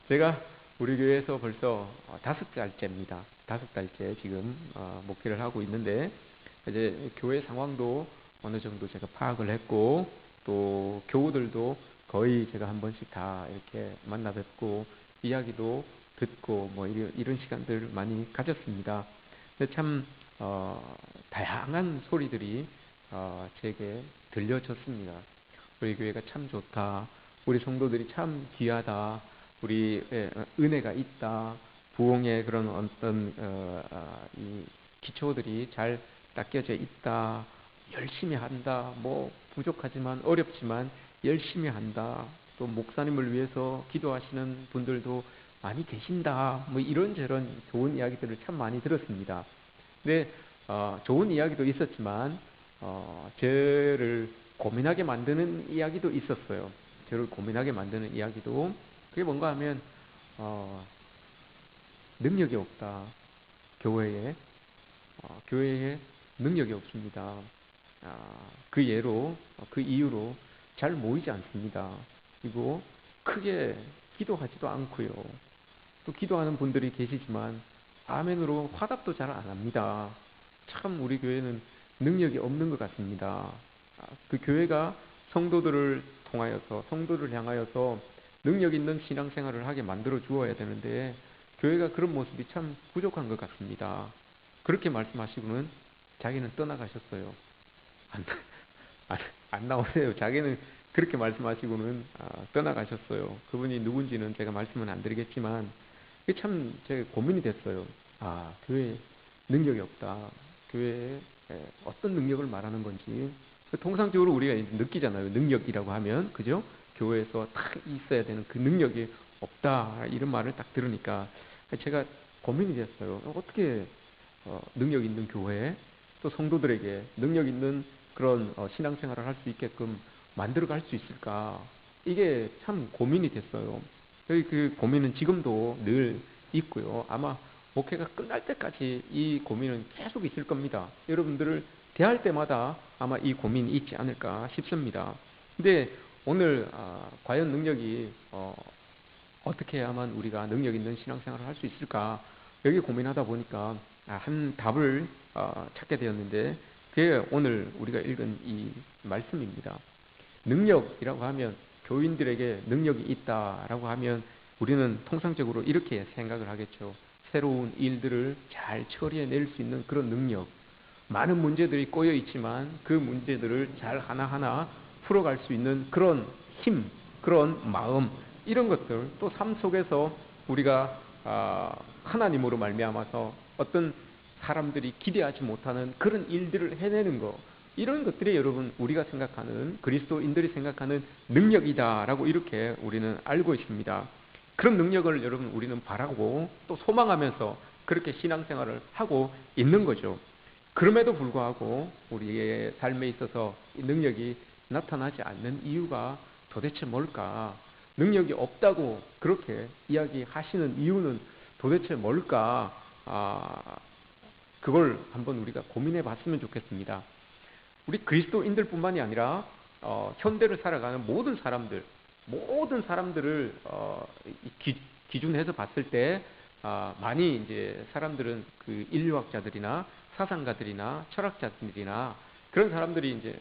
제가 우리 교회에서 벌써 5달째입니다. 5달째 지금 목회를 하고 있는데, 이제 교회 상황도 어느 정도 제가 파악을 했고, 또 교우들도 거의 제가 한 번씩 다 이렇게 만나 뵙고 이야기도 듣고 뭐 이런 시간들 많이 가졌습니다. 근데 참 다양한 소리들이 제게 들려졌습니다. 우리 교회가 참 좋다. 우리 성도들이 참 귀하다. 우리 은혜가 있다. 부흥의 그런 어떤 이 기초들이 잘 닦여져 있다. 열심히 한다. 뭐 부족하지만 어렵지만 열심히 한다. 또 목사님을 위해서 기도하시는 분들도 많이 계신다. 뭐 이런저런 좋은 이야기들을 참 많이 들었습니다. 근데 좋은 이야기도 있었지만 저를 고민하게 만드는 이야기도 있었어요. 저를 고민하게 만드는 이야기도, 그게 뭔가 하면 능력이 없다. 교회에 능력이 없습니다. 그 예로, 그 이유로 잘 모이지 않습니다. 그리고 크게 기도하지도 않고요. 또 기도하는 분들이 계시지만 아멘으로 화답도 잘 안 합니다. 참 우리 교회는 능력이 없는 것 같습니다. 그 교회가 성도들을 통하여서, 성도를 향하여서 능력 있는 신앙생활을 하게 만들어 주어야 되는데, 교회가 그런 모습이 참 부족한 것 같습니다. 그렇게 말씀하시고는 자기는 떠나가셨어요. 안, 안 나오세요. 자기는 그렇게 말씀하시고는 떠나가셨어요. 그분이 누군지는 제가 말씀은 안 드리겠지만, 그게 참 제가 고민이 됐어요. 교회에 능력이 없다. 교회에 어떤 능력을 말하는 건지. 통상적으로 우리가 느끼잖아요. 능력이라고 하면, 그죠? 교회에서 딱 있어야 되는 그 능력이 없다. 이런 말을 딱 들으니까 제가 고민이 됐어요. 어떻게 능력 있는 교회, 또 성도들에게 능력 있는 그런 신앙생활을 할 수 있게끔 만들어 갈 수 있을까? 이게 참 고민이 됐어요. 그 고민은 지금도 늘 있고요. 아마 목회가 끝날 때까지 이 고민은 계속 있을 겁니다. 여러분들을 대할 때마다 아마 이 고민이 있지 않을까 싶습니다. 근데 오늘 과연 능력이 어떻게 해야만 우리가 능력 있는 신앙생활을 할 수 있을까? 여기 고민하다 보니까 한 답을 찾게 되었는데, 그게 오늘 우리가 읽은 이 말씀입니다. 능력이라고 하면, 교인들에게 능력이 있다라고 하면 우리는 통상적으로 이렇게 생각을 하겠죠. 새로운 일들을 잘 처리해낼 수 있는 그런 능력. 많은 문제들이 꼬여 있지만 그 문제들을 잘 하나하나 풀어갈 수 있는 그런 힘, 그런 마음, 이런 것들, 또 삶 속에서 우리가 하나님으로 말미암아서 어떤 사람들이 기대하지 못하는 그런 일들을 해내는 것, 이런 것들이 여러분 우리가 생각하는, 그리스도인들이 생각하는 능력이다라고 이렇게 우리는 알고 있습니다. 그런 능력을 여러분 우리는 바라고 또 소망하면서 그렇게 신앙생활을 하고 있는 거죠. 그럼에도 불구하고 우리의 삶에 있어서 이 능력이 나타나지 않는 이유가 도대체 뭘까? 능력이 없다고 그렇게 이야기하시는 이유는 도대체 뭘까? 그걸 한번 우리가 고민해 봤으면 좋겠습니다. 우리 그리스도인들뿐만이 아니라 현대를 살아가는 모든 사람들을 기준해서 봤을 때 많이 이제 사람들은 그 인류학자들이나 사상가들이나 철학자들이나 그런 사람들이 이제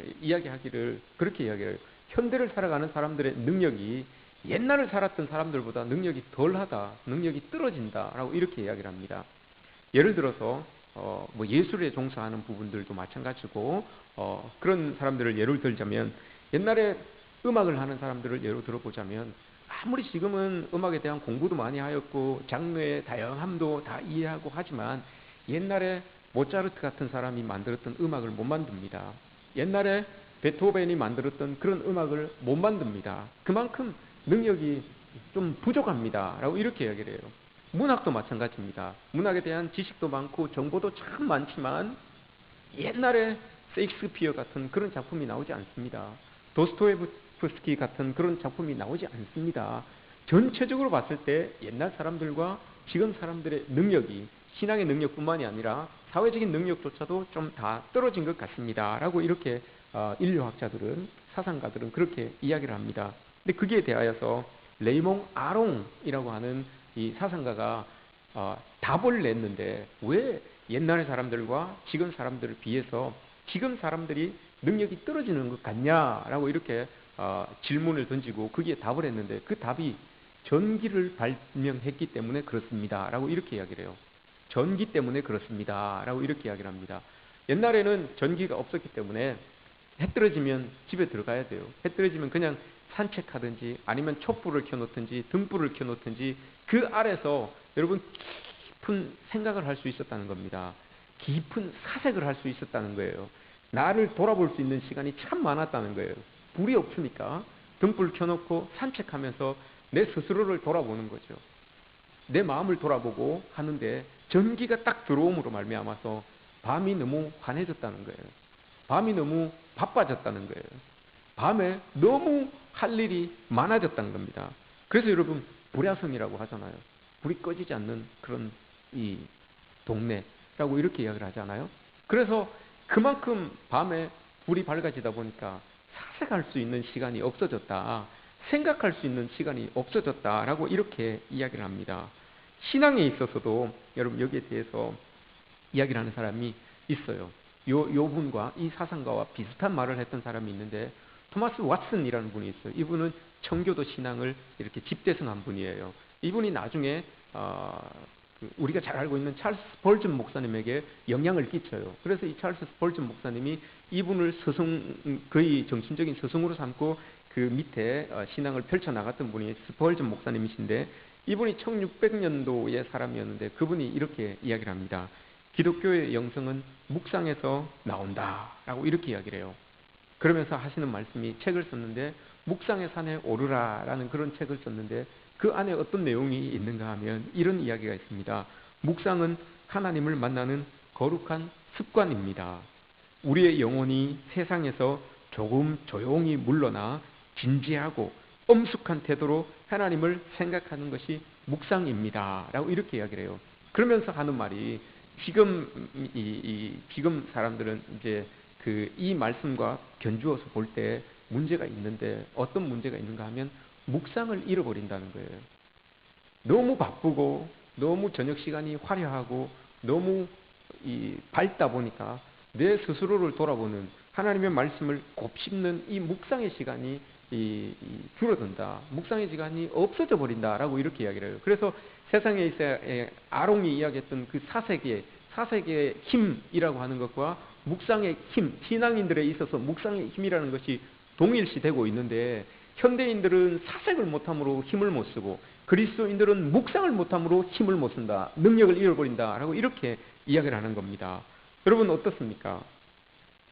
그렇게 이야기해요. 현대를 살아가는 사람들의 능력이 옛날을 살았던 사람들보다 능력이 덜하다, 능력이 떨어진다라고 이렇게 이야기를 합니다. 예를 들어서 뭐 예술에 종사하는 부분들도 마찬가지고, 그런 사람들을 예를 들자면, 옛날에 음악을 하는 사람들을 예로 들어보자면, 아무리 지금은 음악에 대한 공부도 많이 하였고 장르의 다양함도 다 이해하고 하지만, 옛날에 모차르트 같은 사람이 만들었던 음악을 못 만듭니다. 옛날에 베토벤이 만들었던 그런 음악을 못 만듭니다. 그만큼 능력이 좀 부족합니다 라고 이렇게 이야기를 해요. 문학도 마찬가지입니다. 문학에 대한 지식도 많고 정보도 참 많지만 옛날에 세익스피어 같은 그런 작품이 나오지 않습니다. 도스토예브스키 같은 그런 작품이 나오지 않습니다. 전체적으로 봤을 때 옛날 사람들과 지금 사람들의 능력이, 신앙의 능력뿐만이 아니라 사회적인 능력조차도 좀 다 떨어진 것 같습니다 라고 이렇게 인류학자들은, 사상가들은 그렇게 이야기를 합니다. 근데 거기에 대하여서 레이몽 아롱이라고 하는 이 사상가가 답을 냈는데 왜 옛날의 사람들과 지금 사람들을 비해서 지금 사람들이 능력이 떨어지는 것 같냐라고 이렇게 질문을 던지고 거기에 답을 했는데 그 답이 전기를 발명했기 때문에 그렇습니다라고 이렇게 이야기를 해요. 전기 때문에 그렇습니다라고 이렇게 이야기를 합니다. 옛날에는 전기가 없었기 때문에 해 떨어지면 집에 들어가야 돼요. 해 떨어지면 그냥 산책하든지 아니면 촛불을 켜놓든지 등불을 켜놓든지 그 아래서 여러분 깊은 생각을 할 수 있었다는 겁니다. 깊은 사색을 할 수 있었다는 거예요. 나를 돌아볼 수 있는 시간이 참 많았다는 거예요. 불이 없으니까 등불 켜놓고 산책하면서 내 스스로를 돌아보는 거죠. 내 마음을 돌아보고 하는데 전기가 딱 들어옴으로 말미암아서 밤이 너무 환해졌다는 거예요. 밤이 너무 바빠졌다는 거예요. 밤에 너무 할 일이 많아졌다는 겁니다. 그래서 여러분 불야성이라고 하잖아요. 불이 꺼지지 않는 그런 이 동네라고 이렇게 이야기를 하잖아요. 그래서 그만큼 밤에 불이 밝아지다 보니까 사색할 수 있는 시간이 없어졌다. 생각할 수 있는 시간이 없어졌다라고 이렇게 이야기를 합니다. 신앙에 있어서도 여러분 여기에 대해서 이야기를 하는 사람이 있어요. 요 분과 이 사상가와 비슷한 말을 했던 사람이 있는데 토마스 왓슨이라는 분이 있어요. 이분은 청교도 신앙을 이렇게 집대성한 분이에요. 이분이 나중에 우리가 잘 알고 있는 찰스 스펄전 목사님에게 영향을 끼쳐요. 그래서 이 찰스 스펄전 목사님이 이분을 거의 정신적인 스승으로 삼고 그 밑에 신앙을 펼쳐나갔던 분이 스펄전 목사님이신데 이분이 1600년도의 사람이었는데 그분이 이렇게 이야기를 합니다. 기독교의 영성은 묵상에서 나온다라고 이렇게 이야기를 해요. 그러면서 하시는 말씀이 책을 썼는데 묵상의 산에 오르라라는 그런 책을 썼는데 그 안에 어떤 내용이 있는가 하면 이런 이야기가 있습니다. 묵상은 하나님을 만나는 거룩한 습관입니다. 우리의 영혼이 세상에서 조금 조용히 물러나 진지하고 엄숙한 태도로 하나님을 생각하는 것이 묵상입니다. 라고 이렇게 이야기를 해요. 그러면서 하는 말이 지금 지금 사람들은 이제 이 말씀과 견주어서 볼 때 문제가 있는데 어떤 문제가 있는가 하면 묵상을 잃어버린다는 거예요. 너무 바쁘고 너무 저녁 시간이 화려하고 너무 밝다 보니까 내 스스로를 돌아보는 하나님의 말씀을 곱씹는 이 묵상의 시간이 줄어든다. 묵상의 시간이 없어져 버린다라고 이렇게 이야기를 해요. 그래서 세상에 있어야 아롱이 이야기했던 그 사색의 힘이라고 하는 것과 묵상의 힘, 신앙인들에 있어서 묵상의 힘이라는 것이 동일시되고 있는데 현대인들은 사색을 못함으로 힘을 못 쓰고 그리스도인들은 묵상을 못함으로 힘을 못 쓴다. 능력을 잃어버린다라고 이렇게 이야기를 하는 겁니다. 여러분 어떻습니까?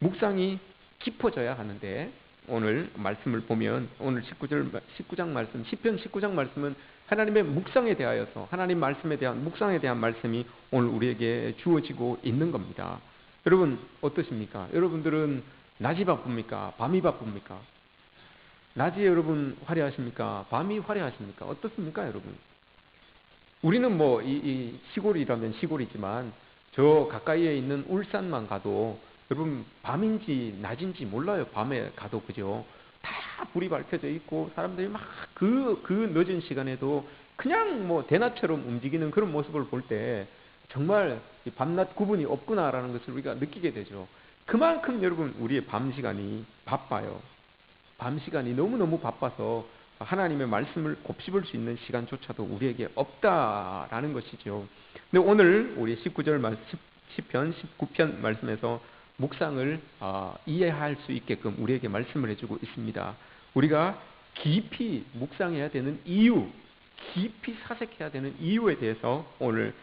묵상이 깊어져야 하는데 오늘 말씀을 보면 오늘 19장 말씀, 시편 19장 말씀은 하나님의 묵상에 대하여서 하나님 말씀에 대한 묵상에 대한 말씀이 오늘 우리에게 주어지고 있는 겁니다. 여러분 어떠십니까? 여러분들은 낮이 바쁩니까? 밤이 바쁩니까? 낮이 여러분 화려하십니까? 밤이 화려하십니까? 어떻습니까, 여러분? 우리는 뭐 이 시골이라면 시골이지만 저 가까이에 있는 울산만 가도 여러분 밤인지 낮인지 몰라요. 밤에 가도 그죠? 다 불이 밝혀져 있고 사람들이 막 그 늦은 시간에도 그냥 뭐 대낮처럼 움직이는 그런 모습을 볼 때 정말 밤낮 구분이 없구나라는 것을 우리가 느끼게 되죠. 그만큼 여러분 우리의 밤 시간이 바빠요. 밤 시간이 너무너무 바빠서 하나님의 말씀을 곱씹을 수 있는 시간조차도 우리에게 없다라는 것이죠. 근데 오늘 우리 19절 말씀, 시편 19편 말씀에서 묵상을 이해할 수 있게끔 우리에게 말씀을 해주고 있습니다. 우리가 깊이 묵상해야 되는 이유, 깊이 사색해야 되는 이유에 대해서 오늘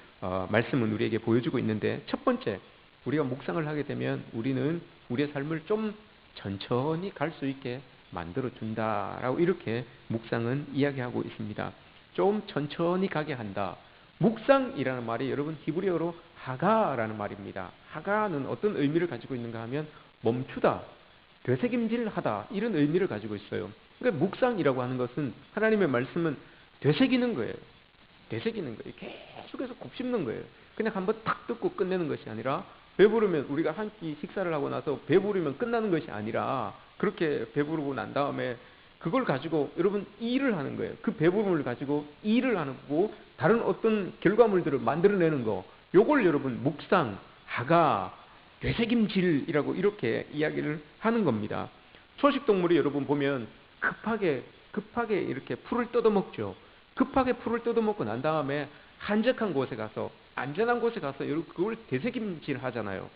말씀은 우리에게 보여주고 있는데 첫 번째, 우리가 묵상을 하게 되면 우리는 우리의 삶을 좀 천천히 갈 수 있게 만들어준다라고 이렇게 묵상은 이야기하고 있습니다. 좀 천천히 가게 한다. 묵상이라는 말이 여러분 히브리어로 하가라는 말입니다. 하가는 어떤 의미를 가지고 있는가 하면 멈추다, 되새김질하다 이런 의미를 가지고 있어요. 그러니까 묵상이라고 하는 것은 하나님의 말씀은 되새기는 거예요. 되새기는 거예요. 계속해서 곱씹는 거예요. 그냥 한번 탁 듣고 끝내는 것이 아니라 배부르면 우리가 한 끼 식사를 하고 나서 배부르면 끝나는 것이 아니라 그렇게 배부르고 난 다음에 그걸 가지고 여러분 일을 하는 거예요. 그 배부름을 가지고 일을 하는 거고 다른 어떤 결과물들을 만들어내는 거. 요걸 여러분 묵상, 하가, 되새김질이라고 이렇게 이야기를 하는 겁니다. 초식동물이 여러분 보면 급하게 이렇게 풀을 뜯어먹죠. 급하게 풀을 뜯어먹고 난 다음에 한적한 곳에 가서 안전한 곳에 가서 여러분 그걸 되새김질 하잖아요.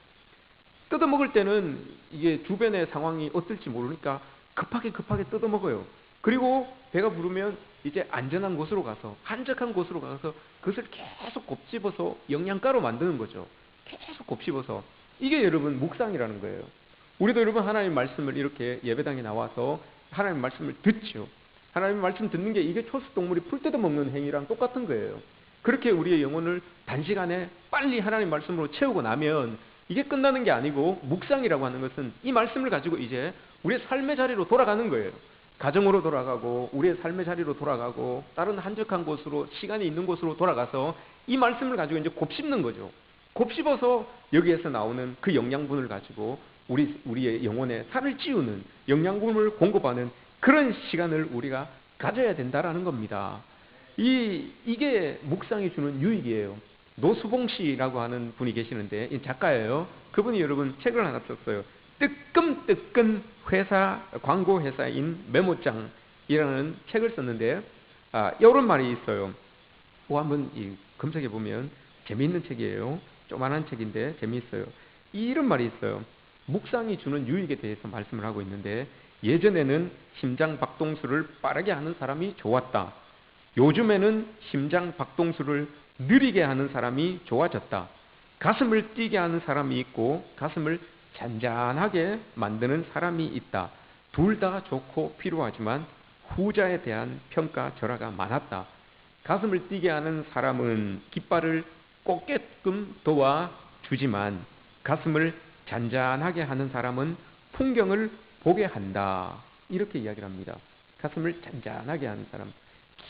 뜯어먹을 때는 이게 주변의 상황이 어떨지 모르니까 급하게 뜯어먹어요. 그리고 배가 부르면 이제 안전한 곳으로 가서 한적한 곳으로 가서 그것을 계속 곱씹어서 영양가로 만드는 거죠. 계속 곱씹어서. 이게 여러분 묵상이라는 거예요. 우리도 여러분 하나님 말씀을 이렇게 예배당에 나와서 하나님 말씀을 듣죠. 하나님 말씀 듣는 게 이게 초식동물이 풀 뜯어먹는 행위랑 똑같은 거예요. 그렇게 우리의 영혼을 단시간에 빨리 하나님 말씀으로 채우고 나면 이게 끝나는 게 아니고 묵상이라고 하는 것은 이 말씀을 가지고 이제 우리의 삶의 자리로 돌아가는 거예요. 가정으로 돌아가고 우리의 삶의 자리로 돌아가고 다른 한적한 곳으로 시간이 있는 곳으로 돌아가서 이 말씀을 가지고 이제 곱씹는 거죠. 곱씹어서 여기에서 나오는 그 영양분을 가지고 우리의 영혼에 살을 찌우는 영양분을 공급하는 그런 시간을 우리가 가져야 된다라는 겁니다. 이게 묵상이 주는 유익이에요. 노수봉 씨라고 하는 분이 계시는데 작가예요. 그분이 여러분 책을 하나 썼어요. 뜨끔뜨끔 광고 회사인 메모장이라는 책을 썼는데 이런 말이 있어요. 한번 검색해 보면 재미있는 책이에요. 조만한 책인데 재미있어요. 이런 말이 있어요. 묵상이 주는 유익에 대해서 말씀을 하고 있는데 예전에는 심장 박동수를 빠르게 하는 사람이 좋았다. 요즘에는 심장 박동수를 느리게 하는 사람이 좋아졌다. 가슴을 뛰게 하는 사람이 있고 가슴을 잔잔하게 만드는 사람이 있다. 둘 다 좋고 필요하지만 후자에 대한 평가절하가 많았다. 가슴을 뛰게 하는 사람은 깃발을 꽂게끔 도와주지만 가슴을 잔잔하게 하는 사람은 풍경을 보게 한다. 이렇게 이야기를 합니다. 가슴을 잔잔하게 하는 사람,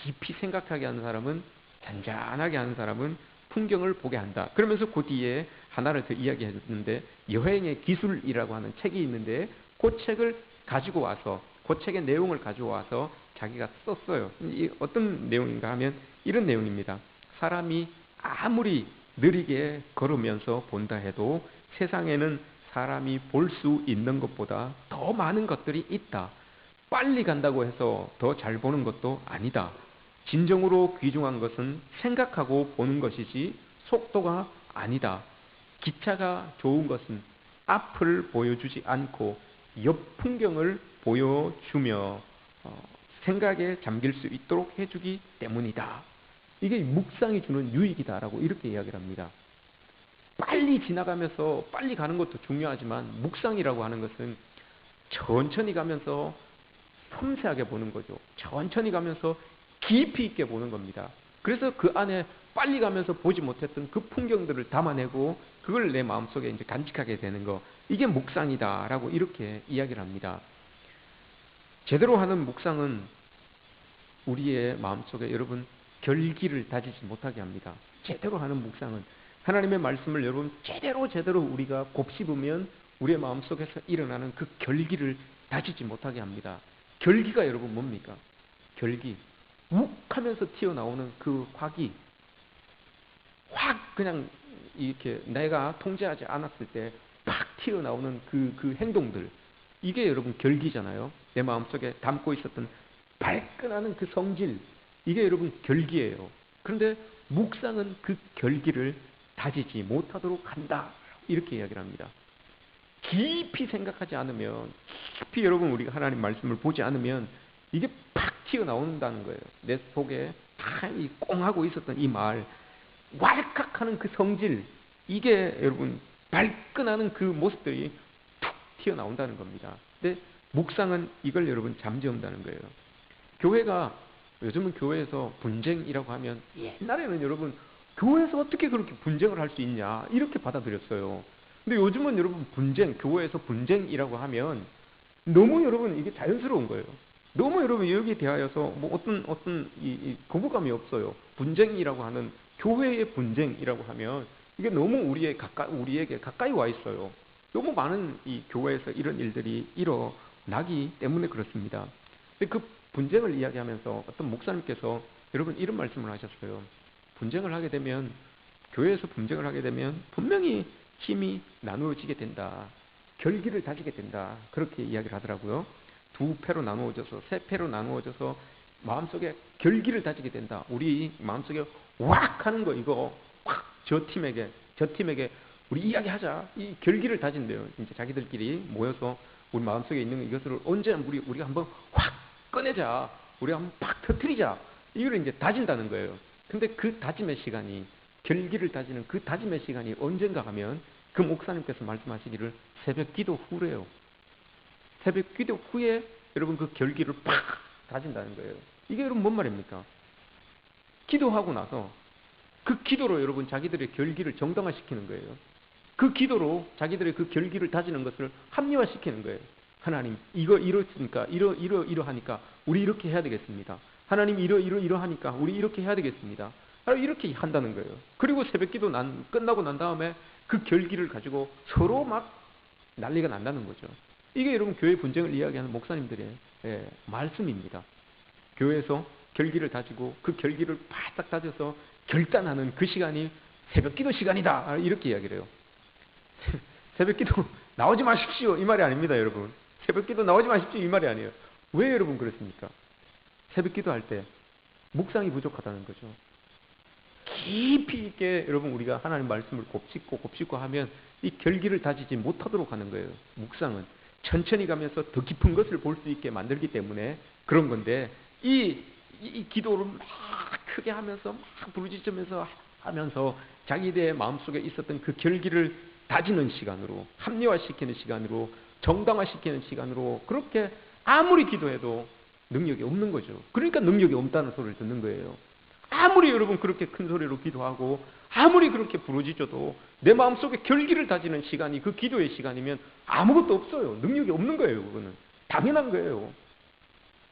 깊이 생각하게 하는 사람은 잔잔하게 하는 사람은 풍경을 보게 한다. 그러면서 그 뒤에 하나를 더 이야기해 줬는데 여행의 기술이라고 하는 책이 있는데 그 책을 가지고 와서 그 책의 내용을 가지고 와서 자기가 썼어요. 어떤 내용인가 하면 이런 내용입니다. 사람이 아무리 느리게 걸으면서 본다 해도 세상에는 사람이 볼 수 있는 것보다 더 많은 것들이 있다. 빨리 간다고 해서 더 잘 보는 것도 아니다. 진정으로 귀중한 것은 생각하고 보는 것이지 속도가 아니다. 기차가 좋은 것은 앞을 보여주지 않고 옆 풍경을 보여주며 생각에 잠길 수 있도록 해주기 때문이다. 이게 묵상이 주는 유익이다라고 이렇게 이야기를 합니다. 빨리 지나가면서 빨리 가는 것도 중요하지만 묵상이라고 하는 것은 천천히 가면서 섬세하게 보는 거죠. 천천히 가면서 깊이 있게 보는 겁니다. 그래서 그 안에 빨리 가면서 보지 못했던 그 풍경들을 담아내고 그걸 내 마음속에 이제 간직하게 되는 거. 이게 묵상이다라고 이렇게 이야기를 합니다. 제대로 하는 묵상은 우리의 마음속에 여러분 결기를 다지지 못하게 합니다. 제대로 하는 묵상은 하나님의 말씀을 여러분 제대로 우리가 곱씹으면 우리의 마음속에서 일어나는 그 결기를 다지지 못하게 합니다. 결기가 여러분 뭡니까? 결기. 욱 하면서 튀어나오는 그 화기. 확 그냥 이렇게 내가 통제하지 않았을 때 팍 튀어나오는 그 행동들. 이게 여러분 결기잖아요. 내 마음속에 담고 있었던 발끈하는 그 성질. 이게 여러분 결기예요. 그런데 묵상은 그 결기를 다지지 못하도록 한다. 이렇게 이야기를 합니다. 깊이 생각하지 않으면, 깊이 여러분 우리가 하나님 말씀을 보지 않으면 이게 팍 튀어나온다는 거예요. 내 속에 다 이 꽁하고 있었던 이 말, 왈칵하는 그 성질, 이게 여러분 발끈하는 그 모습들이 툭 튀어나온다는 겁니다. 근데 묵상은 이걸 여러분 잠재운다는 거예요. 교회가 요즘은 교회에서 분쟁이라고 하면 옛날에는 여러분 교회에서 어떻게 그렇게 분쟁을 할 수 있냐 이렇게 받아들였어요. 근데 요즘은 여러분 교회에서 분쟁이라고 하면 너무 여러분 이게 자연스러운 거예요. 너무 여러분 여기에 대하여서 뭐 어떤 이 거부감이 없어요. 분쟁이라고 하는 교회의 분쟁이라고 하면 이게 너무 우리에게 가까이 와 있어요. 너무 많은 이 교회에서 이런 일들이 일어나기 때문에 그렇습니다. 근데 그 분쟁을 이야기하면서 어떤 목사님께서 여러분 이런 말씀을 하셨어요. 분쟁을 하게 되면, 교회에서 분쟁을 하게 되면 분명히 힘이 나누어지게 된다. 결기를 다지게 된다. 그렇게 이야기를 하더라고요. 두 패로 나누어져서, 세 패로 나누어져서 마음속에 결기를 다지게 된다. 우리 마음속에 왁 하는 거, 이거 확 저 팀에게 우리 이야기하자. 이 결기를 다진대요. 이제 자기들끼리 모여서 우리 마음속에 있는 이것을 언제 우리가 한번 확 꺼내자. 우리가 한번 팍 터뜨리자. 이걸 이제 다진다는 거예요. 근데 그 다짐의 시간이, 결기를 다지는 그 다짐의 시간이 언젠가 하면 그 목사님께서 말씀하시기를 새벽 기도 후래요. 새벽 기도 후에 여러분 그 결기를 팍 다진다는 거예요. 이게 여러분 뭔 말입니까? 기도하고 나서 그 기도로 여러분 자기들의 결기를 정당화시키는 거예요. 그 기도로 자기들의 그 결기를 다지는 것을 합리화시키는 거예요. 하나님 이거 이렇으니까 이러하니까 우리 이렇게 해야 되겠습니다. 하나님 이러하니까 우리 이렇게 해야 되겠습니다. 이렇게 한다는 거예요. 그리고 새벽기도 끝나고 난 다음에 그 결기를 가지고 서로 막 난리가 난다는 거죠. 이게 여러분 교회 분쟁을 이야기하는 목사님들의 말씀입니다. 교회에서 결기를 다지고 그 결기를 바싹 다져서 결단하는 그 시간이 새벽기도 시간이다. 이렇게 이야기를 해요. 새벽기도 나오지 마십시오. 이 말이 아닙니다, 여러분. 새벽기도 나오지 마십시오. 이 말이 아니에요. 왜 여러분 그렇습니까? 새벽기도 할 때 묵상이 부족하다는 거죠. 깊이 있게 여러분 우리가 하나님 말씀을 곱씹고 하면 이 결기를 다지지 못하도록 하는 거예요. 묵상은 천천히 가면서 더 깊은 것을 볼 수 있게 만들기 때문에 그런 건데, 이 기도를 막 크게 하면서 막 부르짖으면서 하면서 자기들의 마음속에 있었던 그 결기를 다지는 시간으로, 합리화시키는 시간으로, 정당화시키는 시간으로 그렇게 아무리 기도해도 능력이 없는 거죠. 그러니까 능력이 없다는 소리를 듣는 거예요. 아무리 여러분 그렇게 큰 소리로 기도하고 아무리 그렇게 부르짖어도 내 마음속에 결기를 다지는 시간이 그 기도의 시간이면 아무것도 없어요. 능력이 없는 거예요. 그거는 당연한 거예요.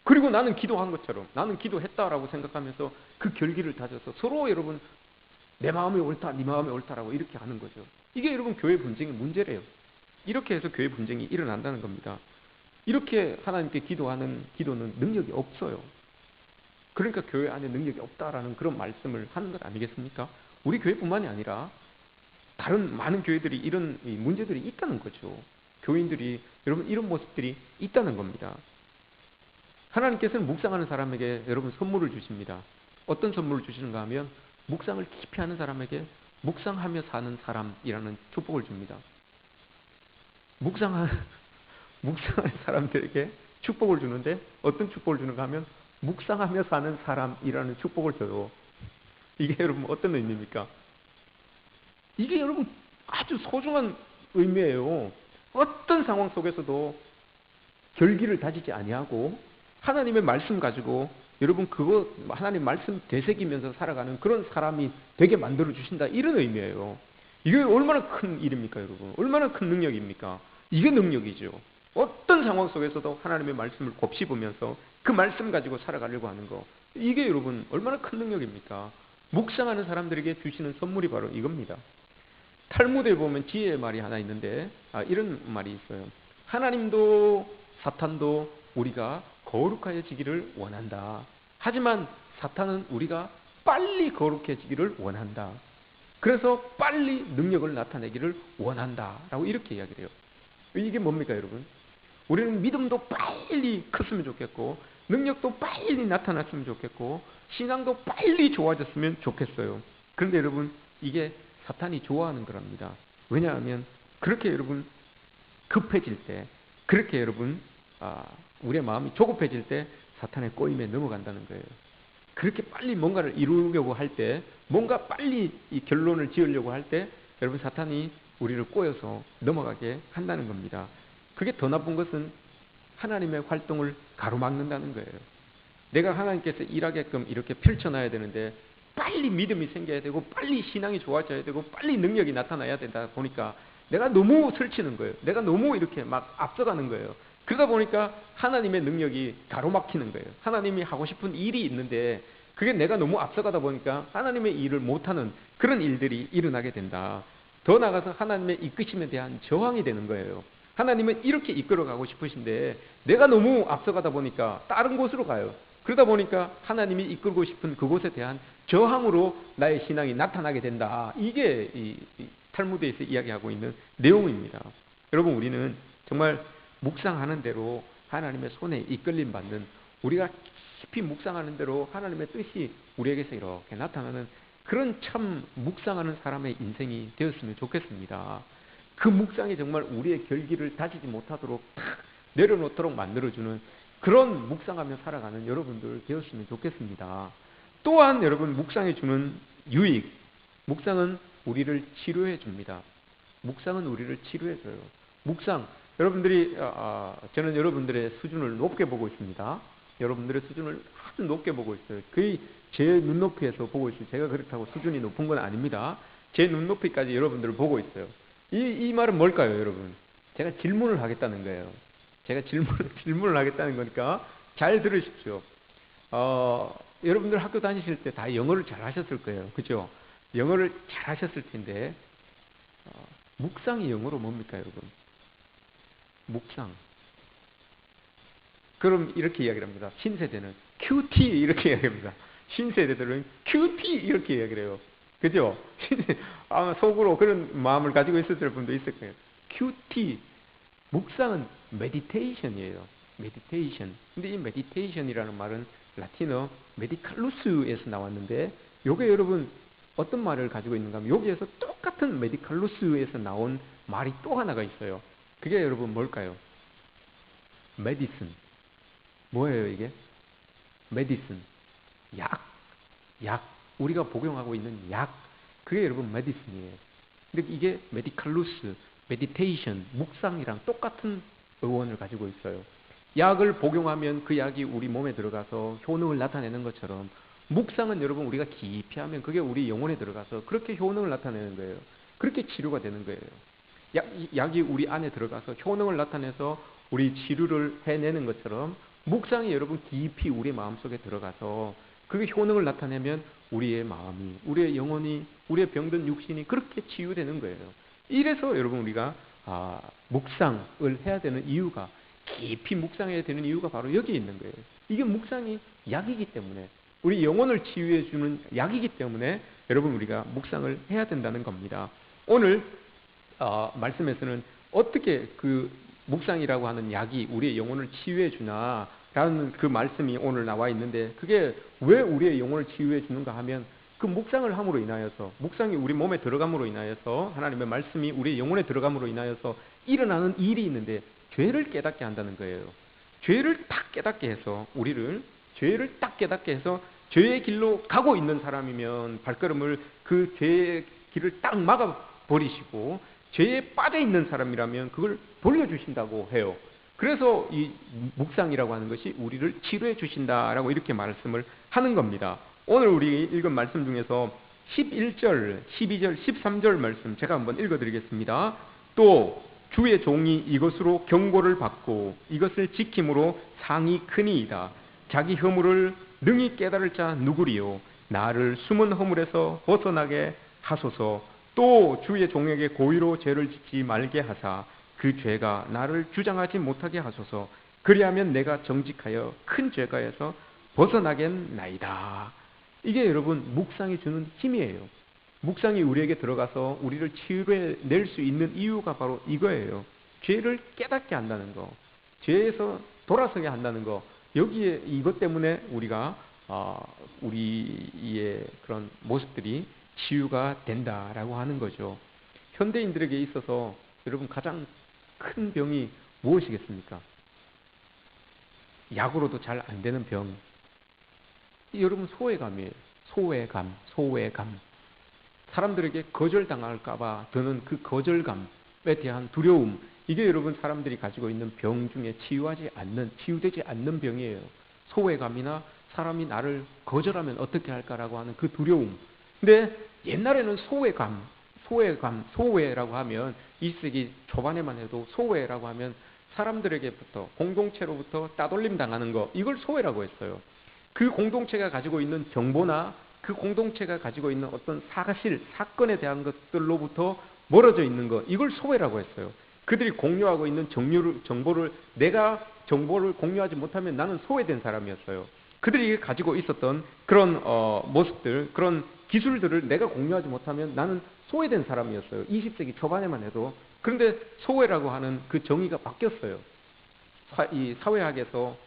그리고 나는 기도한 것처럼, 나는 기도했다라고 생각하면서 그 결기를 다져서 서로 여러분 내 마음이 옳다, 네 마음이 옳다라고 이렇게 하는 거죠. 이게 여러분 교회 분쟁의 문제래요. 이렇게 해서 교회 분쟁이 일어난다는 겁니다. 이렇게 하나님께 기도하는 기도는 능력이 없어요. 그러니까 교회 안에 능력이 없다라는 그런 말씀을 하는 것 아니겠습니까? 우리 교회뿐만이 아니라 다른 많은 교회들이 이런 문제들이 있다는 거죠. 교인들이 여러분 이런 모습들이 있다는 겁니다. 하나님께서는 묵상하는 사람에게 여러분 선물을 주십니다. 어떤 선물을 주시는가 하면 묵상을 깊이 하는 사람에게 묵상하며 사는 사람이라는 축복을 줍니다. 묵상하는 사람들에게 축복을 주는데 어떤 축복을 주는가 하면 묵상하며 사는 사람이라는 축복을 줘요. 이게 여러분 어떤 의미입니까? 이게 여러분 아주 소중한 의미예요. 어떤 상황 속에서도 결기를 다지지 아니하고 하나님의 말씀 가지고 여러분 그거 하나님 말씀 되새기면서 살아가는 그런 사람이 되게 만들어 주신다, 이런 의미예요. 이게 얼마나 큰 일입니까, 여러분? 얼마나 큰 능력입니까? 이게 능력이죠. 어떤 상황 속에서도 하나님의 말씀을 곱씹으면서 그 말씀 가지고 살아가려고 하는 거, 이게 여러분 얼마나 큰 능력입니까? 묵상하는 사람들에게 주시는 선물이 바로 이겁니다. 탈무드에 보면 지혜의 말이 하나 있는데 이런 말이 있어요. 하나님도 사탄도 우리가 거룩해지기를 원한다. 하지만 사탄은 우리가 빨리 거룩해지기를 원한다. 그래서 빨리 능력을 나타내기를 원한다. 라고 이렇게 이야기를 해요. 이게 뭡니까, 여러분? 우리는 믿음도 빨리 컸으면 좋겠고 능력도 빨리 나타났으면 좋겠고 신앙도 빨리 좋아졌으면 좋겠어요. 그런데 여러분 이게 사탄이 좋아하는 거랍니다. 왜냐하면 그렇게 여러분 급해질 때, 그렇게 여러분 우리의 마음이 조급해질 때 사탄의 꼬임에 넘어간다는 거예요. 그렇게 빨리 뭔가를 이루려고 할 때, 뭔가 빨리 이 결론을 지으려고 할 때 여러분 사탄이 우리를 꼬여서 넘어가게 한다는 겁니다. 그게 더 나쁜 것은 하나님의 활동을 가로막는다는 거예요. 내가 하나님께서 일하게끔 이렇게 펼쳐놔야 되는데 빨리 믿음이 생겨야 되고 빨리 신앙이 좋아져야 되고 빨리 능력이 나타나야 된다 보니까 내가 너무 설치는 거예요. 내가 너무 이렇게 막 앞서가는 거예요. 그러다 보니까 하나님의 능력이 가로막히는 거예요. 하나님이 하고 싶은 일이 있는데 그게 내가 너무 앞서가다 보니까 하나님의 일을 못하는 그런 일들이 일어나게 된다. 더 나아가서 하나님의 이끄심에 대한 저항이 되는 거예요. 하나님은 이렇게 이끌어가고 싶으신데 내가 너무 앞서가다 보니까 다른 곳으로 가요. 그러다 보니까 하나님이 이끌고 싶은 그곳에 대한 저항으로 나의 신앙이 나타나게 된다. 이게 이 탈무드에서 이야기하고 있는 내용입니다. 여러분, 우리는 정말 묵상하는 대로 하나님의 손에 이끌림 받는, 우리가 깊이 묵상하는 대로 하나님의 뜻이 우리에게서 이렇게 나타나는 그런 참 묵상하는 사람의 인생이 되었으면 좋겠습니다. 그 묵상이 정말 우리의 결기를 다지지 못하도록 탁 내려놓도록 만들어주는 그런 묵상하며 살아가는 여러분들 되었으면 좋겠습니다. 또한 여러분, 묵상해 주는 유익, 묵상은 우리를 치료해 줍니다. 묵상은 우리를 치료해 줘요. 묵상, 여러분들이 저는 여러분들의 수준을 높게 보고 있습니다. 여러분들의 수준을 아주 높게 보고 있어요. 거의 제 눈높이에서 보고 있어요. 제가 그렇다고 수준이 높은 건 아닙니다. 제 눈높이까지 여러분들을 보고 있어요. 이 말은 뭘까요, 여러분? 제가 질문을 하겠다는 거예요. 제가 질문을 하겠다는 거니까 잘 들으십시오. 여러분들 학교 다니실 때 다 영어를 잘 하셨을 거예요. 그죠? 영어를 잘 하셨을 텐데, 묵상이 영어로 뭡니까, 여러분? 묵상. 그럼 이렇게 이야기를 합니다. 신세대는 QT 이렇게 이야기합니다. 신세대들은 QT 이렇게 이야기를 해요. 그죠? 아마 속으로 그런 마음을 가지고 있었을 분도 있을 거예요. QT. 묵상은 메디테이션이에요. 메디테이션. 근데 이 메디테이션이라는 말은 라틴어 메디칼루스에서 나왔는데, 요게 여러분 어떤 말을 가지고 있는가 하면 여기에서 똑같은 메디칼루스에서 나온 말이 또 하나가 있어요. 그게 여러분 뭘까요? 메디슨. 뭐예요 이게? 메디슨. 약. 우리가 복용하고 있는 약. 그게 여러분 메디슨이에요. 근데 이게 메디칼루스, 메디테이션, 묵상이랑 똑같은 어원을 가지고 있어요. 약을 복용하면 그 약이 우리 몸에 들어가서 효능을 나타내는 것처럼, 묵상은 여러분 우리가 깊이 하면 그게 우리 영혼에 들어가서 그렇게 효능을 나타내는 거예요. 그렇게 치료가 되는 거예요. 약이 우리 안에 들어가서 효능을 나타내서 우리 치료를 해내는 것처럼, 묵상이 여러분 깊이 우리 마음속에 들어가서 그게 효능을 나타내면 우리의 마음이, 우리의 영혼이, 우리의 병든 육신이 그렇게 치유되는 거예요. 이래서 여러분 우리가 묵상을 해야 되는 이유가, 깊이 묵상해야 되는 이유가 바로 여기에 있는 거예요. 이게 묵상이 약이기 때문에, 우리 영혼을 치유해 주는 약이기 때문에 여러분 우리가 묵상을 해야 된다는 겁니다. 오늘 말씀에서는 어떻게 그 묵상이라고 하는 약이 우리의 영혼을 치유해 주나라는 그 말씀이 오늘 나와 있는데, 그게 왜 우리의 영혼을 치유해 주는가 하면, 그 묵상을 함으로 인하여서, 묵상이 우리 몸에 들어감으로 인하여서, 하나님의 말씀이 우리 영혼에 들어감으로 인하여서 일어나는 일이 있는데, 죄를 깨닫게 한다는 거예요. 죄를 딱 깨닫게 해서, 죄를 딱 깨닫게 해서, 죄의 길로 가고 있는 사람이면 발걸음을 그 죄의 길을 딱 막아버리시고, 죄에 빠져 있는 사람이라면 그걸 돌려주신다고 해요. 그래서 이 묵상이라고 하는 것이 우리를 치료해 주신다라고 이렇게 말씀을 하는 겁니다. 오늘 우리 읽은 말씀 중에서 11절, 12절, 13절 말씀 제가 한번 읽어드리겠습니다. 또 주의 종이 이것으로 경고를 받고 이것을 지킴으로 상이 크니이다. 자기 허물을 능히 깨달을 자 누구리요? 나를 숨은 허물에서 벗어나게 하소서. 또 주의 종에게 고의로 죄를 짓지 말게 하사 그 죄가 나를 주장하지 못하게 하소서. 그리하면 내가 정직하여 큰 죄가에서 벗어나겠나이다. 이게 여러분 묵상이 주는 힘이에요. 묵상이 우리에게 들어가서 우리를 치유해낼 수 있는 이유가 바로 이거예요. 죄를 깨닫게 한다는 거, 죄에서 돌아서게 한다는 거. 여기에 이것 때문에 우리가 우리의 그런 모습들이 치유가 된다라고 하는 거죠. 현대인들에게 있어서 여러분 가장 큰 병이 무엇이겠습니까? 약으로도 잘 안 되는 병. 여러분 소외감이에요. 소외감. 사람들에게 거절당할까봐 드는 그 거절감에 대한 두려움. 이게 여러분 사람들이 가지고 있는 병 중에 치유되지 않는 병이에요. 소외감이나 사람이 나를 거절하면 어떻게 할까라고 하는 그 두려움. 근데 옛날에는 소외라고 하면 20세기 초반에만 해도 소외라고 하면 사람들에게부터, 공동체로부터 따돌림 당하는 거, 이걸 소외라고 했어요. 그 공동체가 가지고 있는 정보나 그 공동체가 가지고 있는 어떤 사건에 대한 것들로부터 멀어져 있는 거, 이걸 소외라고 했어요. 그들이 공유하고 있는 정보를 내가 정보를 공유하지 못하면 나는 소외된 사람이었어요. 그들이 가지고 있었던 그런 모습들, 그런 기술들을 내가 공유하지 못하면 나는 소외된 사람이었어요. 20세기 초반에만 해도. 그런데 소외라고 하는 그 정의가 바뀌었어요. 이 사회학에서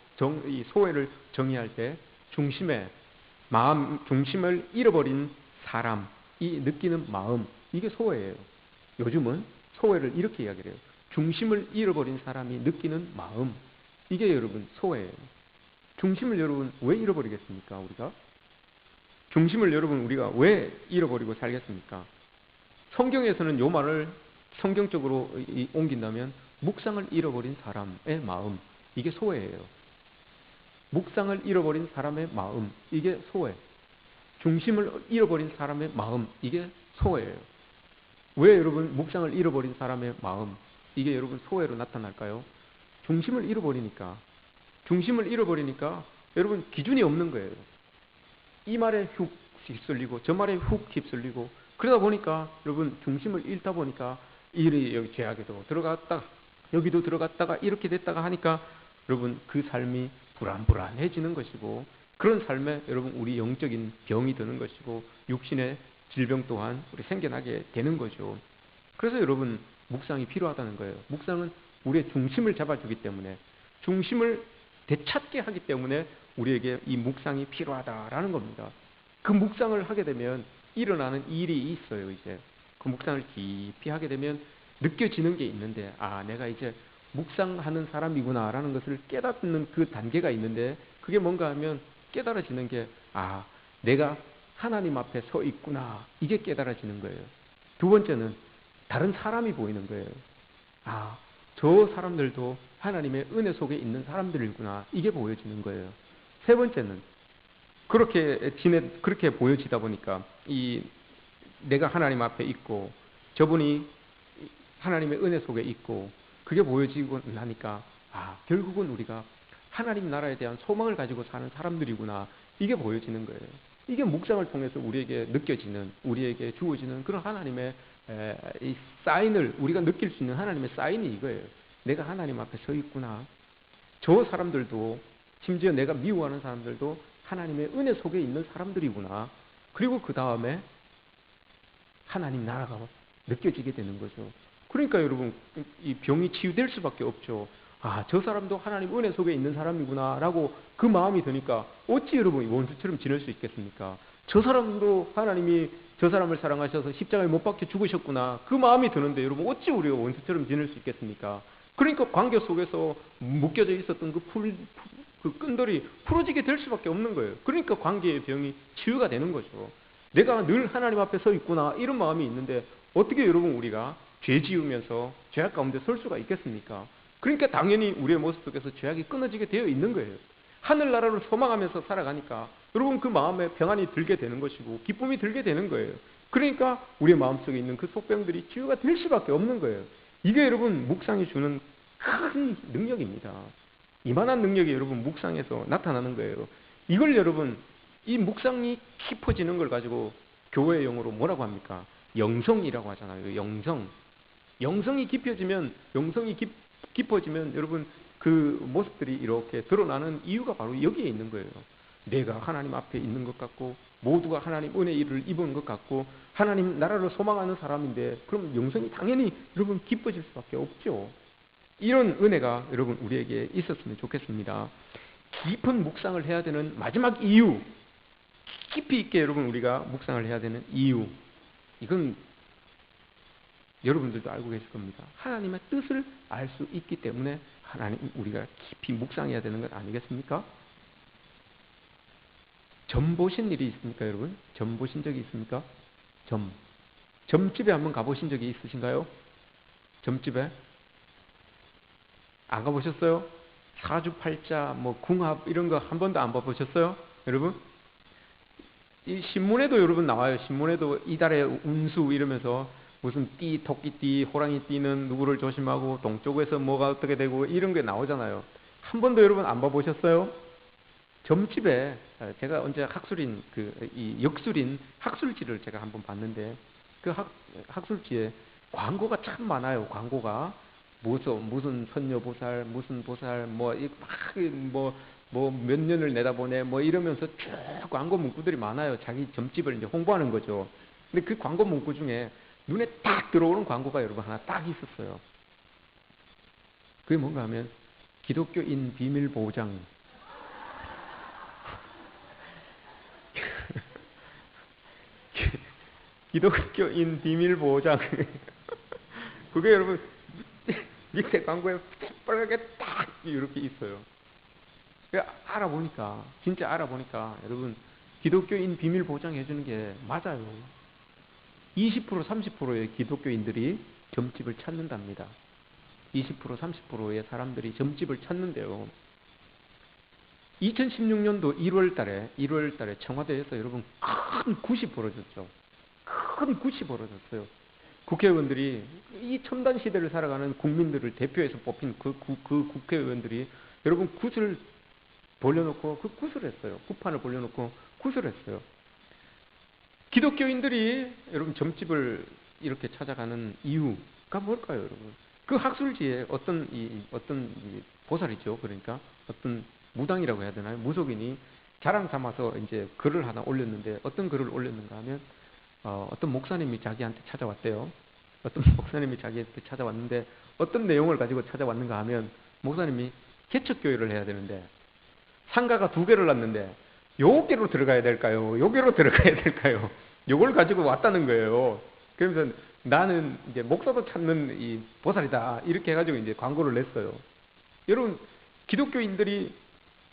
이 소외를 정의할 때 중심을 잃어버린 사람, 이 느끼는 마음, 이게 소외예요. 요즘은 소외를 이렇게 이야기를 해요. 중심을 잃어버린 사람이 느끼는 마음, 이게 여러분 소외예요. 중심을 여러분 왜 잃어버리겠습니까? 우리가? 중심을 여러분 우리가 왜 잃어버리고 살겠습니까? 성경에서는 요 말을 성경적으로 옮긴다면 묵상을 잃어버린 사람의 마음, 이게 소외예요. 묵상을 잃어버린 사람의 마음, 이게 소외. 중심을 잃어버린 사람의 마음, 이게 소외예요. 왜 여러분 묵상을 잃어버린 사람의 마음, 이게 여러분 소외로 나타날까요? 중심을 잃어버리니까. 중심을 잃어버리니까 여러분 기준이 없는 거예요. 이 말에 훅 휩쓸리고 저 말에 훅 휩쓸리고 그러다 보니까 여러분 중심을 잃다 보니까 이리 여기 죄악에도 들어갔다가 여기도 들어갔다가 이렇게 됐다가 하니까 여러분 그 삶이 불안불안해지는 것이고 그런 삶에 여러분 우리 영적인 병이 드는 것이고 육신의 질병 또한 우리 생겨나게 되는 거죠. 그래서 여러분 묵상이 필요하다는 거예요. 묵상은 우리의 중심을 잡아주기 때문에 중심을 되찾게 하기 때문에 우리에게 이 묵상이 필요하다라는 겁니다. 그 묵상을 하게 되면 일어나는 일이 있어요. 이제 그 묵상을 깊이 하게 되면 느껴지는 게 있는데 내가 이제 묵상하는 사람이구나라는 것을 깨닫는 그 단계가 있는데 그게 뭔가 하면 깨달아지는 게 내가 하나님 앞에 서 있구나, 이게 깨달아지는 거예요. 두 번째는 다른 사람이 보이는 거예요. 저 사람들도 하나님의 은혜 속에 있는 사람들이구나, 이게 보여지는 거예요. 세 번째는 그렇게 보여지다 보니까 내가 하나님 앞에 있고 저분이 하나님의 은혜 속에 있고 그게 보여지고 나니까 결국은 우리가 하나님 나라에 대한 소망을 가지고 사는 사람들이구나, 이게 보여지는 거예요. 이게 묵상을 통해서 우리에게 느껴지는, 우리에게 주어지는 그런 하나님의 이 사인을 우리가 느낄 수 있는 하나님의 사인이 이거예요. 내가 하나님 앞에 서 있구나. 저 사람들도, 심지어 내가 미워하는 사람들도 하나님의 은혜 속에 있는 사람들이구나. 그리고 그 다음에 하나님 나라가 느껴지게 되는 거죠. 그러니까 여러분 이 병이 치유될 수밖에 없죠. 저 사람도 하나님 은혜 속에 있는 사람이구나 라고 그 마음이 드니까 어찌 여러분 원수처럼 지낼 수 있겠습니까? 저 사람도 하나님이 저 사람을 사랑하셔서 십자가에 못 박혀 죽으셨구나, 그 마음이 드는데 여러분 어찌 우리가 원수처럼 지낼 수 있겠습니까? 그러니까 관계 속에서 묶여져 있었던 그 끈들이 풀어지게 될 수밖에 없는 거예요. 그러니까 관계의 병이 치유가 되는 거죠. 내가 늘 하나님 앞에 서 있구나, 이런 마음이 있는데 어떻게 여러분 우리가 죄 지으면서 죄악 가운데 설 수가 있겠습니까? 그러니까 당연히 우리의 모습 속에서 죄악이 끊어지게 되어 있는 거예요. 하늘나라를 소망하면서 살아가니까 여러분 그 마음에 평안이 들게 되는 것이고 기쁨이 들게 되는 거예요. 그러니까 우리의 마음속에 있는 그 속병들이 치유가 될 수밖에 없는 거예요. 이게 여러분 묵상이 주는 큰 능력입니다. 이만한 능력이 여러분 묵상에서 나타나는 거예요. 이걸 여러분 이 묵상이 깊어지는 걸 가지고 교회의 용어로 뭐라고 합니까? 영성이라고 하잖아요. 영성이 깊어지면 여러분 그 모습들이 이렇게 드러나는 이유가 바로 여기에 있는 거예요. 내가 하나님 앞에 있는 것 같고 모두가 하나님 은혜를 입은 것 같고 하나님 나라를 소망하는 사람인데 그럼 영성이 당연히 여러분 깊어질 수밖에 없죠. 이런 은혜가 여러분 우리에게 있었으면 좋겠습니다. 깊은 묵상을 해야 되는 마지막 이유, 깊이 있게 여러분 우리가 묵상을 해야 되는 이유, 이건 여러분들도 알고 계실 겁니다. 하나님의 뜻을 알 수 있기 때문에 우리가 깊이 묵상해야 되는 것 아니겠습니까? 점 보신 일이 있습니까, 여러분? 점 보신 적이 있습니까? 점집에 한번 가보신 적이 있으신가요? 점집에? 안 가보셨어요? 사주팔자, 궁합 이런 거 한 번도 안 봐보셨어요? 여러분? 이 신문에도 여러분 나와요. 신문에도 이달의 운수 이러면서 무슨 토끼띠, 호랑이띠는 누구를 조심하고 동쪽에서 뭐가 어떻게 되고 이런 게 나오잖아요. 한 번도 여러분 안 봐보셨어요? 점집에 제가 언제 역술인 학술지를 제가 한번 봤는데 그 학술지에 광고가 참 많아요. 광고가 무슨 선녀보살, 무슨 보살, 뭐 몇 년을 내다보네, 뭐 이러면서 쭉 광고 문구들이 많아요. 자기 점집을 이제 홍보하는 거죠. 근데 그 광고 문구 중에 눈에 딱 들어오는 광고가 여러분 하나 딱 있었어요. 그게 뭔가 하면 기독교인 비밀 보장. 기독교인 비밀 보장. 그게 여러분 밑에 광고에 빨갛게 딱 이렇게 있어요. 진짜 알아보니까 여러분 기독교인 비밀 보장해 주는 게 맞아요. 20% 30%의 기독교인들이 점집을 찾는답니다. 20% 30%의 사람들이 점집을 찾는데요. 2016년도 1월 달에 청와대에서 여러분 큰 굿이 벌어졌죠. 큰 굿이 벌어졌어요. 국회의원들이 이 첨단 시대를 살아가는 국민들을 대표해서 뽑힌 그 국회의원들이 여러분 굿을 벌려놓고 그 굿을 했어요. 굿판을 벌려놓고 굿을 했어요. 기독교인들이 여러분 점집을 이렇게 찾아가는 이유가 뭘까요, 여러분? 그 학술지에 어떤 보살이죠. 그러니까 어떤 무당이라고 해야 되나요? 무속인이 자랑 삼아서 이제 글을 하나 올렸는데 어떤 글을 올렸는가 하면 어떤 목사님이 자기한테 찾아왔대요. 어떤 목사님이 자기한테 찾아왔는데 어떤 내용을 가지고 찾아왔는가 하면 목사님이 개척교회를 해야 되는데 상가가 2개를 놨는데 여기로 들어가야 될까요? 여기로 들어가야 될까요? 요걸 가지고 왔다는 거예요. 그러면서 나는 이제 목사도 찾는 이 보살이다. 이렇게 해가지고 이제 광고를 냈어요. 여러분, 기독교인들이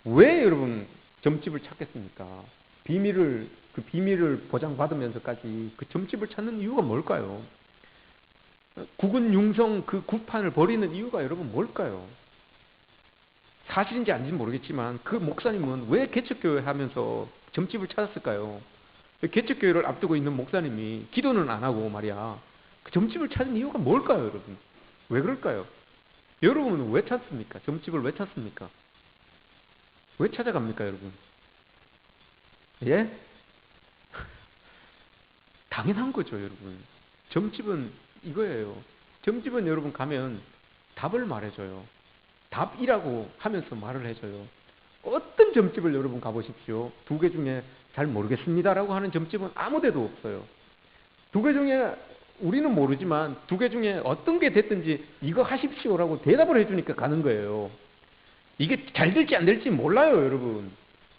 왜 여러분 점집을 찾겠습니까? 그 비밀을 보장받으면서까지 그 점집을 찾는 이유가 뭘까요? 국은 융성 그 굿판을 버리는 이유가 여러분 뭘까요? 사실인지 아닌지 모르겠지만 그 목사님은 왜 개척교회 하면서 점집을 찾았을까요? 개척교회를 앞두고 있는 목사님이 기도는 안 하고 말이야. 그 점집을 찾은 이유가 뭘까요, 여러분? 왜 그럴까요? 여러분은 왜 찾습니까? 점집을 왜 찾습니까? 왜 찾아갑니까, 여러분? 예? 당연한 거죠, 여러분. 점집은 이거예요. 점집은 여러분 가면 답을 말해줘요. 답이라고 하면서 말을 해줘요. 어떤 점집을 여러분 가보십시오. 2개 중에 잘 모르겠습니다라고 하는 점집은 아무 데도 없어요. 2개 중에 우리는 모르지만 2개 중에 어떤 게 됐든지 이거 하십시오라고 대답을 해주니까 가는 거예요. 이게 잘 될지 안 될지 몰라요, 여러분.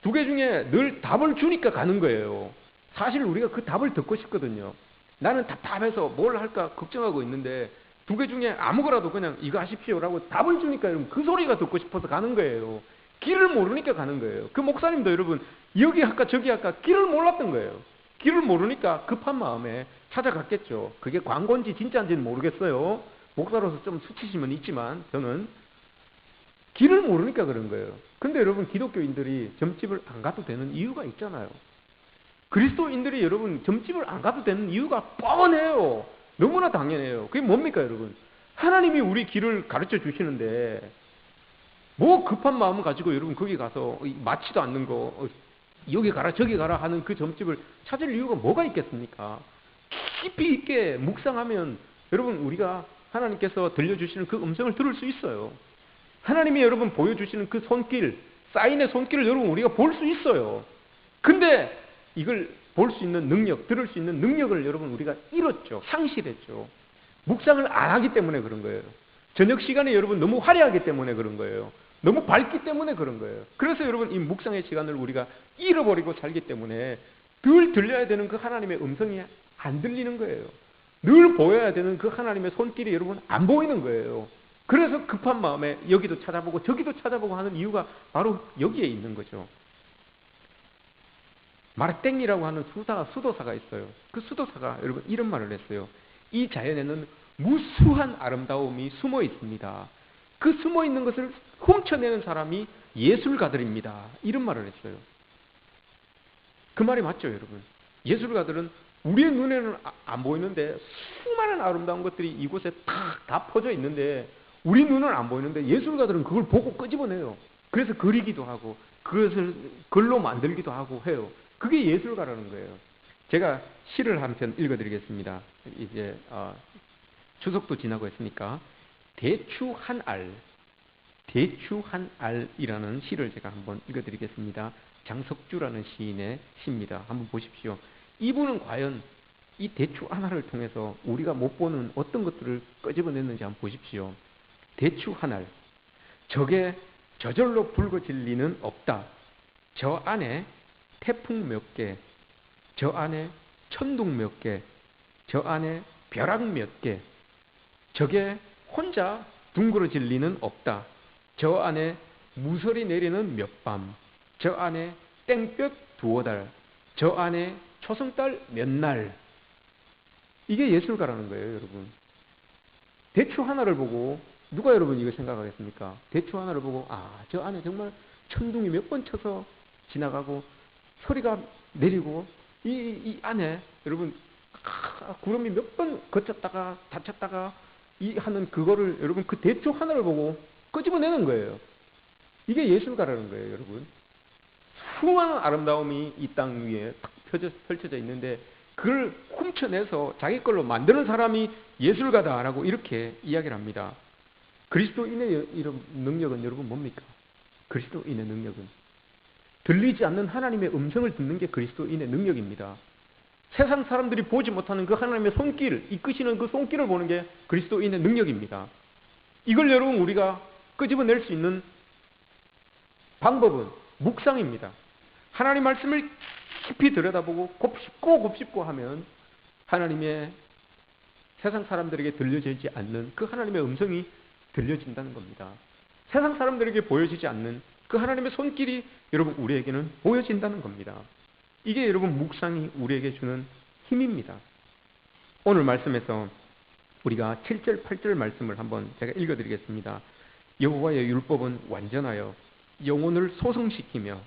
2개 중에 늘 답을 주니까 가는 거예요. 사실 우리가 그 답을 듣고 싶거든요. 나는 답답해서 뭘 할까 걱정하고 있는데 2개 중에 아무거라도 그냥 이거 하십시오라고 답을 주니까 여러분 그 소리가 듣고 싶어서 가는 거예요. 길을 모르니까 가는 거예요. 그 목사님도 여러분 여기 할까 저기 할까 길을 몰랐던 거예요. 길을 모르니까 급한 마음에 찾아갔겠죠. 그게 광고인지 진짜인지는 모르겠어요. 목사로서 좀 수치심은 있지만 저는 길을 모르니까 그런 거예요. 근데 여러분 기독교인들이 점집을 안 가도 되는 이유가 있잖아요. 그리스도인들이 여러분 점집을 안 가도 되는 이유가 뻔해요. 너무나 당연해요. 그게 뭡니까 여러분? 하나님이 우리 길을 가르쳐 주시는데 뭐 급한 마음을 가지고 여러분 거기 가서 맞지도 않는 거 여기 가라 저기 가라 하는 그 점집을 찾을 이유가 뭐가 있겠습니까? 깊이 있게 묵상하면 여러분 우리가 하나님께서 들려주시는 그 음성을 들을 수 있어요. 하나님이 여러분 보여주시는 그 손길, 사인의 손길을 여러분 우리가 볼 수 있어요. 근데 이걸 볼 수 있는 능력, 들을 수 있는 능력을 여러분 우리가 잃었죠. 상실했죠. 묵상을 안 하기 때문에 그런 거예요. 저녁 시간에 여러분 너무 화려하기 때문에 그런 거예요. 너무 밝기 때문에 그런 거예요. 그래서 여러분 이 묵상의 시간을 우리가 잃어버리고 살기 때문에 늘 들려야 되는 그 하나님의 음성이 안 들리는 거예요. 늘 보여야 되는 그 하나님의 손길이 여러분 안 보이는 거예요. 그래서 급한 마음에 여기도 찾아보고 저기도 찾아보고 하는 이유가 바로 여기에 있는 거죠. 마르땡이라고 하는 수도사가 있어요. 그 수도사가 여러분 이런 말을 했어요. 이 자연에는 무수한 아름다움이 숨어 있습니다. 그 숨어 있는 것을 훔쳐내는 사람이 예술가들입니다. 이런 말을 했어요. 그 말이 맞죠, 여러분? 예술가들은 우리의 눈에는 안 보이는데 수많은 아름다운 것들이 이곳에 다 퍼져 있는데 우리 눈은 안 보이는데 예술가들은 그걸 보고 끄집어내요. 그래서 그리기도 하고 그것을 글로 만들기도 하고 해요. 그게 예술가라는 거예요. 제가 시를 한 편 읽어드리겠습니다. 이제 추석도 지나고 했으니까 대추 한 알, 대추 한 알이라는 시를 제가 한번 읽어드리겠습니다. 장석주라는 시인의 시입니다. 한번 보십시오. 이분은 과연 이 대추 하나를 통해서 우리가 못 보는 어떤 것들을 끄집어냈는지 한번 보십시오. 대추 한 알. 적에 저절로 붉어질 리는 없다. 저 안에 태풍 몇 개, 저 안에 천둥 몇 개, 저 안에 벼락 몇 개, 저게 혼자 둥그러질 리는 없다. 저 안에 무설이 내리는 몇 밤, 저 안에 땡볕 두어 달, 저 안에 초승달 몇 날. 이게 예술가라는 거예요, 여러분. 대추 하나를 보고 누가 여러분 이거 생각하겠습니까? 대추 하나를 보고 저 안에 정말 천둥이 몇 번 쳐서 지나가고 소리가 내리고 이 안에 여러분 구름이 몇 번 거쳤다가 닫혔다가 이 하는 그거를 여러분 그 대추 하나를 보고 끄집어내는 거예요. 이게 예술가라는 거예요, 여러분. 수많은 아름다움이 이 땅 위에 펼쳐져 있는데 그걸 훔쳐내서 자기 걸로 만드는 사람이 예술가다라고 이렇게 이야기를 합니다. 그리스도인의 이런 능력은 여러분 뭡니까? 그리스도인의 능력은 들리지 않는 하나님의 음성을 듣는 게 그리스도인의 능력입니다. 세상 사람들이 보지 못하는 그 하나님의 손길, 이끄시는 그 손길을 보는 게 그리스도인의 능력입니다. 이걸 여러분 우리가 끄집어낼 수 있는 방법은 묵상입니다. 하나님 말씀을 깊이 들여다보고 곱씹고 하면 하나님의 세상 사람들에게 들려지지 않는 그 하나님의 음성이 들려진다는 겁니다. 세상 사람들에게 보여지지 않는 그 하나님의 손길이 여러분 우리에게는 보여진다는 겁니다. 이게 여러분 묵상이 우리에게 주는 힘입니다. 오늘 말씀에서 우리가 7절 8절 말씀을 한번 제가 읽어드리겠습니다. 여호와의 율법은 완전하여 영혼을 소성시키며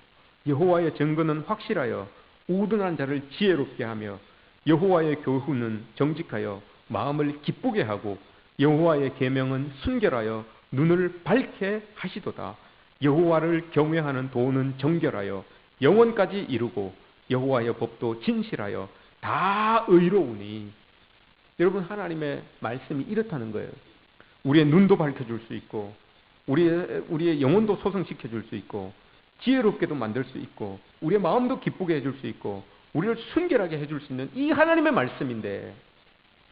여호와의 증거는 확실하여 우둔한 자를 지혜롭게 하며 여호와의 교훈은 정직하여 마음을 기쁘게 하고 여호와의 계명은 순결하여 눈을 밝게 하시도다. 여호와를 경외하는 도는 정결하여 영원까지 이루고 여호와의 법도 진실하여 다 의로우니. 여러분 하나님의 말씀이 이렇다는 거예요. 우리의 눈도 밝혀줄 수 있고 우리의 영혼도 소성시켜줄 수 있고 지혜롭게도 만들 수 있고 우리의 마음도 기쁘게 해줄 수 있고 우리를 순결하게 해줄 수 있는 이 하나님의 말씀인데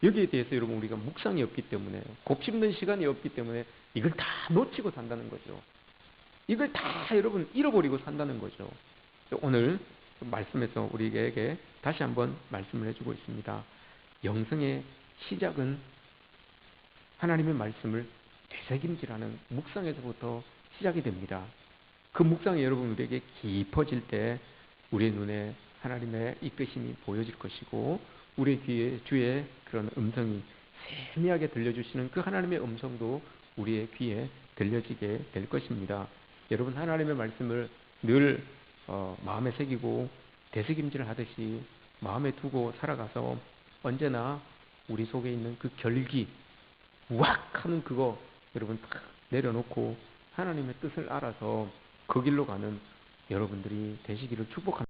여기에 대해서 여러분 우리가 묵상이 없기 때문에 곱씹는 시간이 없기 때문에 이걸 다 놓치고 산다는 거죠. 이걸 다 여러분 잃어버리고 산다는 거죠. 오늘 말씀에서 우리에게 다시 한번 말씀을 해주고 있습니다. 영성의 시작은 하나님의 말씀을 되새김질하는 묵상에서부터 시작이 됩니다. 그 묵상이 여러분 우리에게 깊어질 때 우리의 눈에 하나님의 이끄심이 보여질 것이고 우리의 귀에 주의 그런 음성이 세미하게 들려주시는 그 하나님의 음성도 우리의 귀에 들려지게 될 것입니다. 여러분 하나님의 말씀을 늘 마음에 새기고 되새김질 하듯이 마음에 두고 살아가서 언제나 우리 속에 있는 그 결기 우악 하는 그거 여러분 탁 내려놓고 하나님의 뜻을 알아서 그 길로 가는 여러분들이 되시기를 축복합니다.